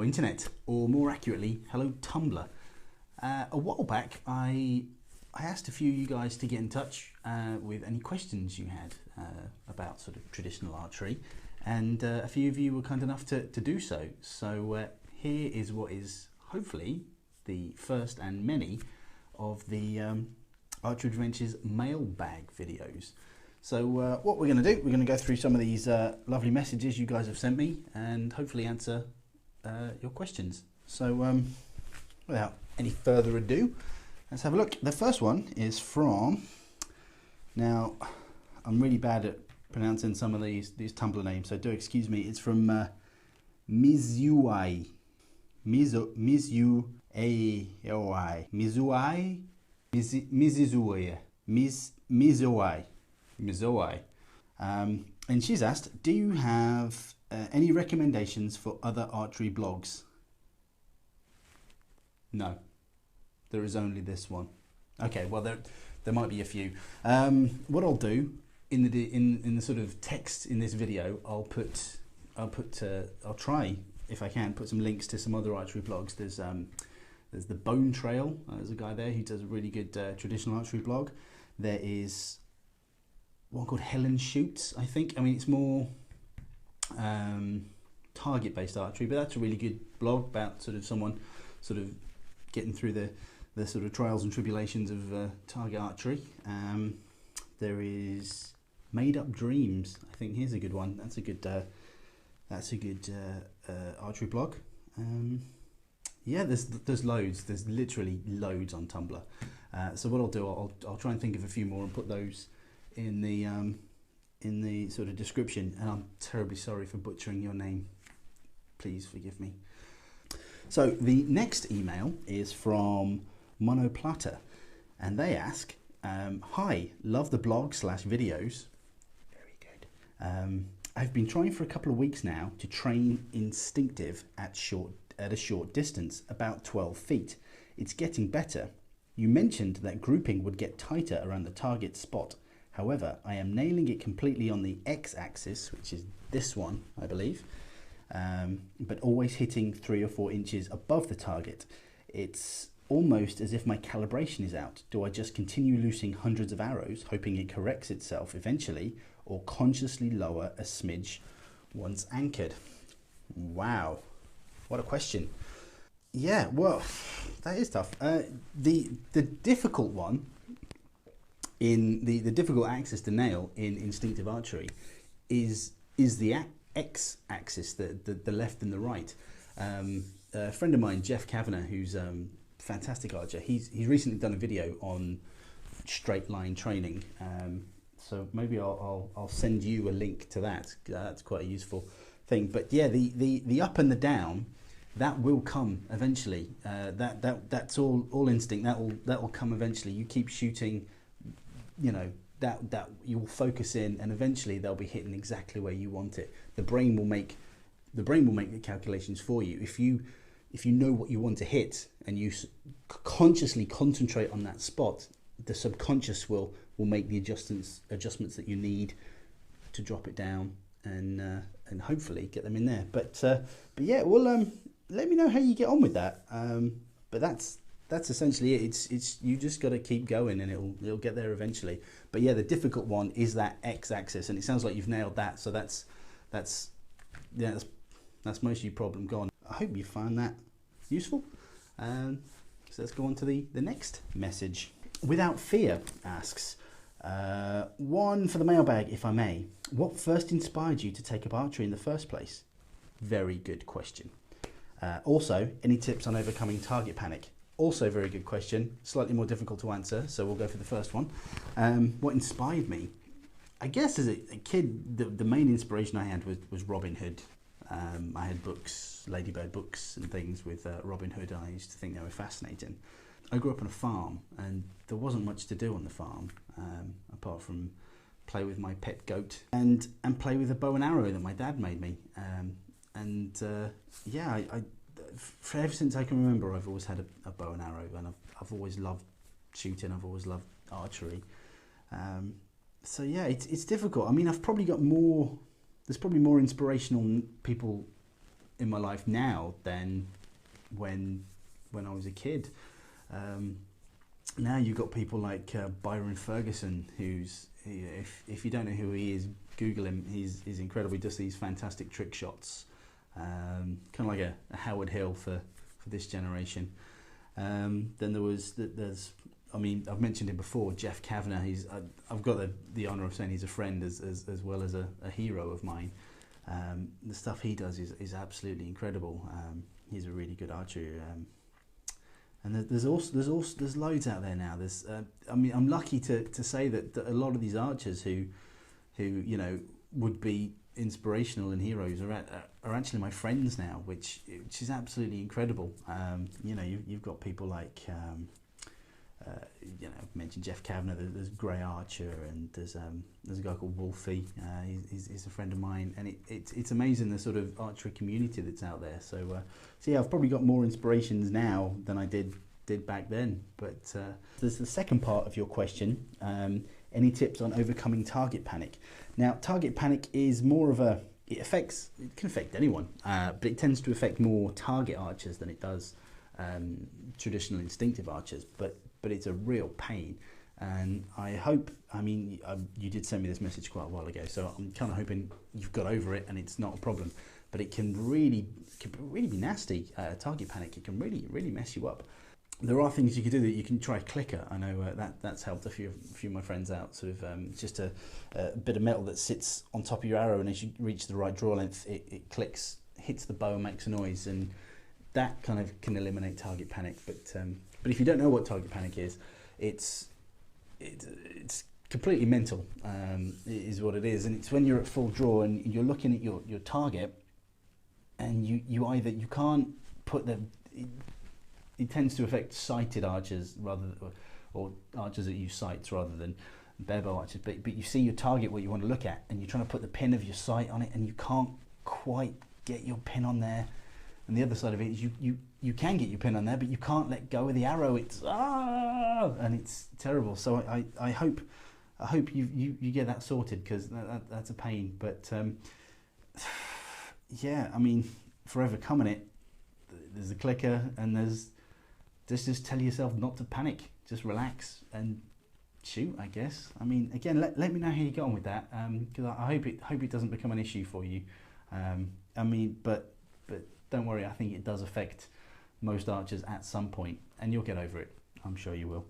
Internet, or more accurately, hello Tumblr. A while back, I asked a few of you guys to get in touch with any questions you had about sort of traditional archery, and a few of you were kind enough to do so. So here is what is hopefully the first and many of the Archery Adventures Mail Bag videos. So what we're going to do, we're going to go through some of these lovely messages you guys have sent me and hopefully answer your questions. So without any further ado, let's have a look. The first one is from, now I'm really bad at pronouncing some of these Tumblr names, so do excuse me. It's from Mizuai. Mizuai. And she's asked, do you have any recommendations for other archery blogs? No, there is only this one. Okay, well there might be a few. What I'll do in the sort of text in this video, I'll try, if I can, put some links to some other archery blogs. There's the Bone Trail. There's a guy there who does a really good traditional archery blog. There is one called Helen Shoots, I think. I mean, it's more target-based archery, but that's a really good blog about sort of someone sort of getting through the sort of trials and tribulations of target archery. There is Made Up Dreams. I think here's a good one. That's a good archery blog. Yeah, there's loads. There's literally loads on Tumblr. So what I'll do, I'll try and think of a few more and put those in the sort of description. And I'm terribly sorry for butchering your name. Please forgive me. So the next email is from Monoplata, and they ask, hi, love the blog / videos. Very good. I've been trying for a couple of weeks now to train Instinctive at a short distance, about 12 feet. It's getting better. You mentioned that grouping would get tighter around the target spot. However, I am nailing it completely on the x-axis, which is this one, I believe, but always hitting 3 or 4 inches above the target. It's almost as if my calibration is out. Do I just continue loosing hundreds of arrows, hoping it corrects itself eventually, or consciously lower a smidge once anchored? Wow, what a question. Yeah, well, that is tough. The difficult one, in the difficult axis to nail in instinctive archery is the x-axis, the left and the right. A friend of mine, Jeff Kavanagh, who's a fantastic archer, he's recently done a video on straight line training. So maybe I'll send you a link to that. That's quite a useful thing. But yeah, the up and the down, that will come eventually. That's all instinct. That will come eventually. You keep shooting, you know, that you'll focus in, and eventually they'll be hitting exactly where you want it. The brain will make the calculations for you. If you know what you want to hit and you consciously concentrate on that spot, the subconscious will make the adjustments that you need to drop it down and hopefully get them in there. But yeah, well, let me know how you get on with that. But that's essentially it. It's you just got to keep going, and it'll get there eventually. But yeah, the difficult one is that x-axis, and it sounds like you've nailed that. So that's most of your problem gone. I hope you found that useful. So let's go on to the next message. Without Fear asks, one for the mailbag, if I may. What first inspired you to take up archery in the first place? Very good question. Also, any tips on overcoming target panic? Also very good question. Slightly more difficult to answer, so we'll go for the first one. What inspired me? I guess as a kid, the main inspiration I had was Robin Hood. I had books, Ladybird books and things with Robin Hood, and I used to think they were fascinating. I grew up on a farm, and there wasn't much to do on the farm, apart from play with my pet goat and play with a bow and arrow that my dad made me. Yeah, for ever since I can remember, I've always had a bow and arrow, and I've always loved shooting. I've always loved archery. So yeah, it's difficult. I mean, I've probably got more. There's probably more inspirational people in my life now than when I was a kid. Now you've got people like Byron Ferguson, who's, if you don't know who he is, Google him. He's incredible. He does these fantastic trick shots, kind of like a Howard Hill for this generation. Then there's I mean, I've mentioned him before, Jeff Kavanagh. I've got the honour of saying he's a friend as well as a hero of mine. The stuff he does is absolutely incredible. He's a really good archer. And there's loads out there now. I mean, I'm lucky to say that a lot of these archers who you know would be inspirational and heroes are actually my friends now, which is absolutely incredible. You know, you've got people like you know, I've mentioned Jeff Kavanagh. There's Grey Archer, and there's a guy called Wolfie. He's a friend of mine, and it's amazing the sort of archery community that's out there. So yeah, I've probably got more inspirations now than I did back then. But there's the second part of your question. Any tips on overcoming target panic? Now, target panic is more of it can affect anyone, but it tends to affect more target archers than it does traditional instinctive archers. But it's a real pain, and I hope, I mean, you did send me this message quite a while ago, so I'm kind of hoping you've got over it and it's not a problem. But it can really be nasty. Target panic, it can really mess you up. There are things you can do. That you can try a clicker. I know that's helped a few of my friends out. Sort of just a bit of metal that sits on top of your arrow, and as you reach the right draw length, it clicks, hits the bow, and makes a noise, and that kind of can eliminate target panic. But if you don't know what target panic is, it's completely mental. Is what it is, and it's when you're at full draw and you're looking at your target, and you either you can't put the. It tends to affect sighted archers or archers that use sights rather than barebow archers. But you see your target, what you want to look at, and you're trying to put the pin of your sight on it, and you can't quite get your pin on there. And the other side of it is you can get your pin on there, but you can't let go of the arrow. It's and it's terrible. So I hope you get that sorted, because that's a pain. But yeah, I mean, for overcoming it, there's a clicker, and there's just tell yourself not to panic. Just relax and shoot, I guess. I mean, again, let me know how you get on with that, because I hope it doesn't become an issue for you. I mean, but don't worry, I think it does affect most archers at some point, and you'll get over it. I'm sure you will.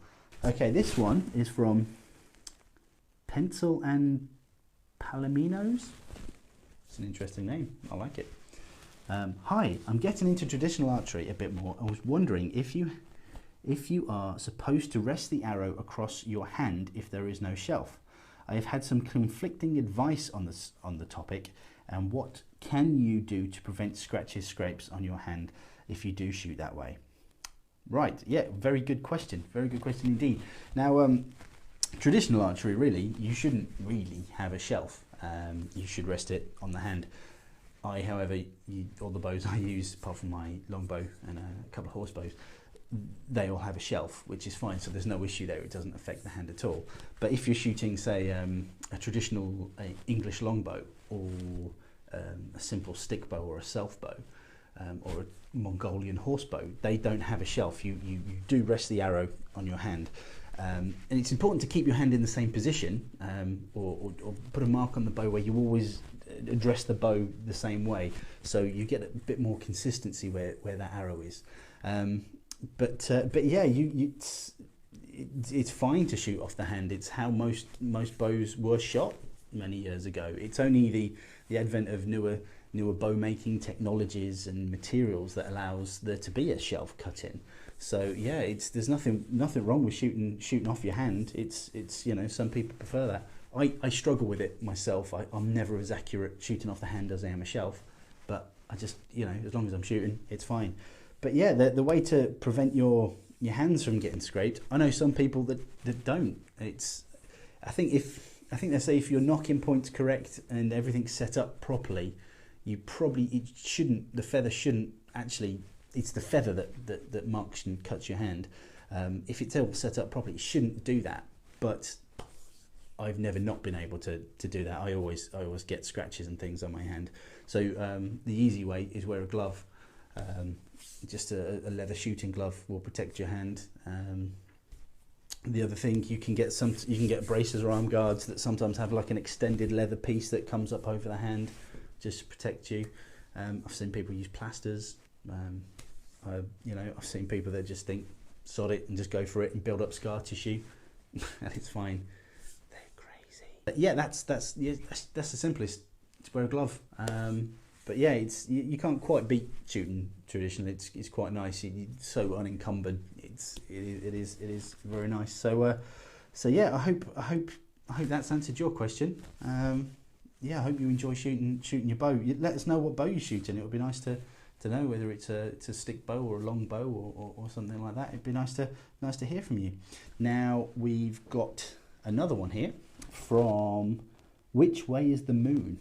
Okay, this one is from Pencil and Palominos. It's an interesting name. I like it. Hi, I'm getting into traditional archery a bit more. I was wondering if you are supposed to rest the arrow across your hand if there is no shelf. I have had some conflicting advice on the topic, and what can you do to prevent scratches, scrapes on your hand if you do shoot that way? Right, yeah, very good question. Very good question indeed. Now, traditional archery, really, you shouldn't really have a shelf. You should rest it on the hand. However, all the bows I use, apart from my longbow and a couple of horse bows, they all have a shelf, which is fine, so there's no issue there. It doesn't affect the hand at all. But if you're shooting, say, a traditional English longbow, or a simple stick bow, or a self bow, or a Mongolian horse bow, they don't have a shelf. You do rest the arrow on your hand. And it's important to keep your hand in the same position, or put a mark on the bow where you always address the bow the same way, so you get a bit more consistency where that arrow is. But yeah, it's fine to shoot off the hand. It's how most bows were shot many years ago. It's only the advent of newer bow making technologies and materials that allows there to be a shelf cut in. So yeah, there's nothing wrong with shooting off your hand. It's you know, some people prefer that. I struggle with it myself. I'm never as accurate shooting off the hand as I am a shelf, but I just, you know, as long as I'm shooting, it's fine. But yeah, the way to prevent your hands from getting scraped, I know some people that don't. I think they say if your knocking point's correct and everything's set up properly, the feather shouldn't actually, it's the feather that marks and cuts your hand. If it's all set up properly, it shouldn't do that. But I've never not been able to do that. I always get scratches and things on my hand. So the easy way is wear a glove. Just a leather shooting glove will protect your hand. The other thing, you can get braces or arm guards that sometimes have like an extended leather piece that comes up over the hand, just to protect you. I've seen people use plasters. I've seen people that just think sod it and just go for it and build up scar tissue, and it's fine. They're crazy. But yeah, that's the simplest. Just wear a glove. But yeah, you can't quite beat shooting traditionally. It's quite nice. It's so unencumbered. It is very nice. So yeah, I hope that's answered your question. Yeah, I hope you enjoy shooting your bow. Let us know what bow you're shooting. It would be nice to know whether it's a stick bow or a long bow or something like that. It'd be nice to hear from you. Now we've got another one here from Which Way is the Moon?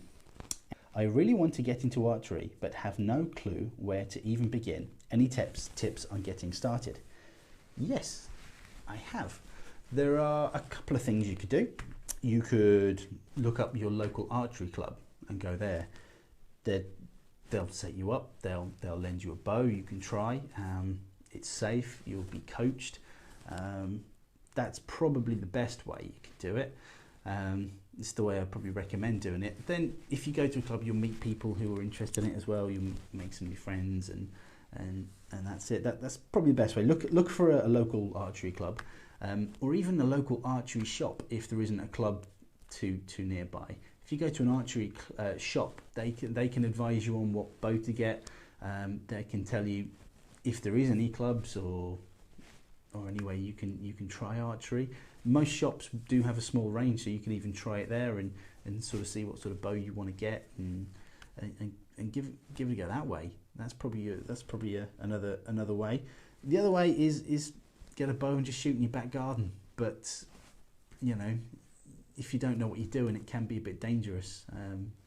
I really want to get into archery, but have no clue where to even begin. Any tips on getting started? Yes, I have. There are a couple of things you could do. You could look up your local archery club and go there. They'll set you up. They'll lend you a bow. You can try. It's safe. You'll be coached. That's probably the best way you could do it. It's the way I probably recommend doing it. Then if you go to a club, you'll meet people who are interested in it as well. You'll make some new friends, and that's it. That's probably the best way. Look for a local archery club, or even a local archery shop if there isn't a club too nearby. If you go to an archery shop, they can advise you on what bow to get. They can tell you if there is any clubs or any way you can try archery. Most shops do have a small range, so you can even try it there and sort of see what sort of bow you want to get and give it a go that way. That's probably another way. The other way is get a bow and just shoot in your back garden. But if you don't know what you're doing, it can be a bit dangerous.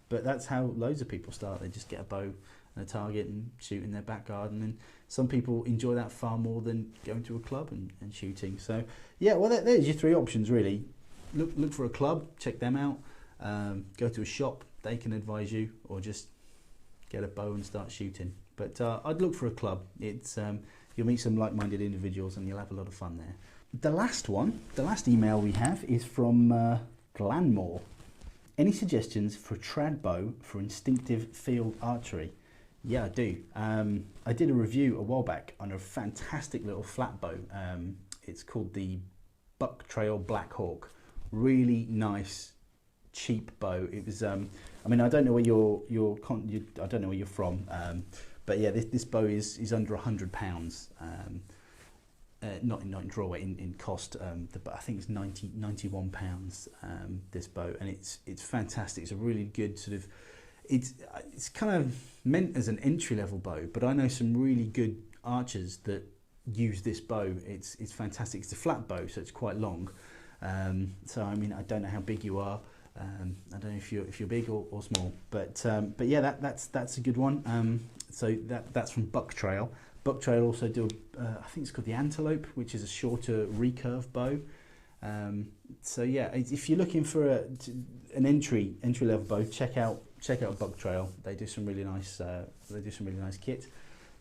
But that's how loads of people start. They just get a bow and a target and shoot in their back garden, and some people enjoy that far more than going to a club and shooting. So yeah, well, there's your three options really. Look for a club, check them out. Go to a shop, they can advise you, or just get a bow and start shooting. But I'd look for a club. It's you'll meet some like-minded individuals and you'll have a lot of fun there. The last email we have is from Glanmore. Any suggestions for a trad bow for instinctive field archery? Yeah, I do. I did a review a while back on a fantastic little flat bow. It's called the Buck Trail Black Hawk. Really nice, cheap bow. It was. I mean, I don't know where I don't know where you're from, but yeah, this bow is under £100. Not in draw weight, in cost. I think it's £91. This bow, and it's fantastic. It's a really good sort of. It's kind of meant as an entry-level bow, but I know some really good archers that use this bow. It's fantastic. It's a flat bow, so it's quite long. So I mean, I don't know how big you are. I don't know if you're big or small, but yeah, that's a good one. So that's from Buck Trail. Buck Trail also do I think it's called the Antelope, which is a shorter recurve bow. So yeah, if you're looking for an entry level bow, check out Buck Trail. They do some really nice kit.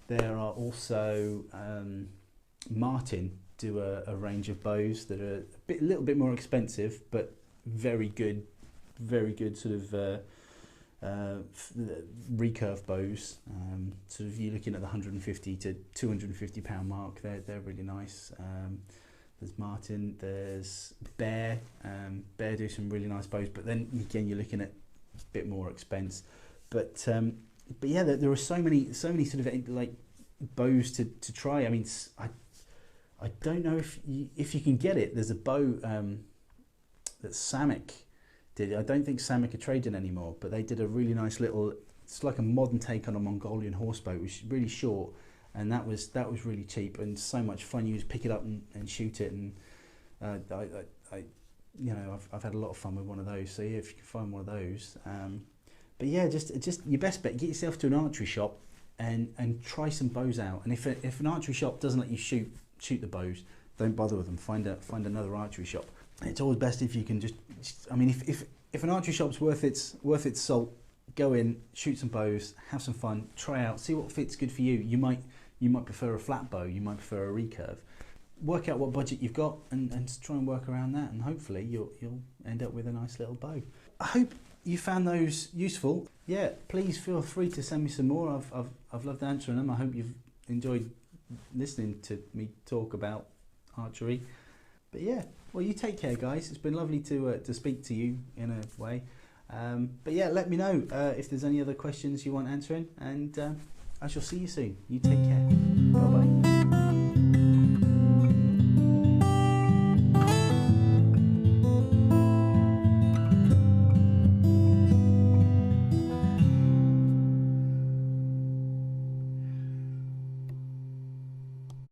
There are also Martin do a range of bows that are a little bit more expensive, but very good sort of recurve bows. Sort of you're looking at the £150 to £250 mark. They're really nice. There's Martin, there's Bear. Bear do some really nice bows, but then again you're looking at a bit more expense. But yeah, there are so many sort of like bows to try. I mean, I don't know if you can get it. There's a bow that Samick did. I don't think Samick are trading anymore, but they did a really nice little. It's like a modern take on a Mongolian horse bow, which is really short. And that was really cheap and so much fun. You just pick it up and shoot it, and I've had a lot of fun with one of those. So yeah, if you can find one of those, but yeah, just your best bet. Get yourself to an archery shop and try some bows out. And if an archery shop doesn't let you shoot the bows, don't bother with them. Find another archery shop. it's always best if you can just I mean, if an archery shop's worth its salt, go in, shoot some bows, have some fun, try out, see what fits good for you. You might prefer a flat bow, you might prefer a recurve. Work out what budget you've got and try and work around that, and hopefully you'll end up with a nice little bow. I hope you found those useful. Yeah, please feel free to send me some more. I've loved answering them. I hope you've enjoyed listening to me talk about archery. But yeah, well, you take care, guys. It's been lovely to speak to you in a way. But yeah, let me know if there's any other questions you want answering, and I shall see you soon. You take care. Bye bye.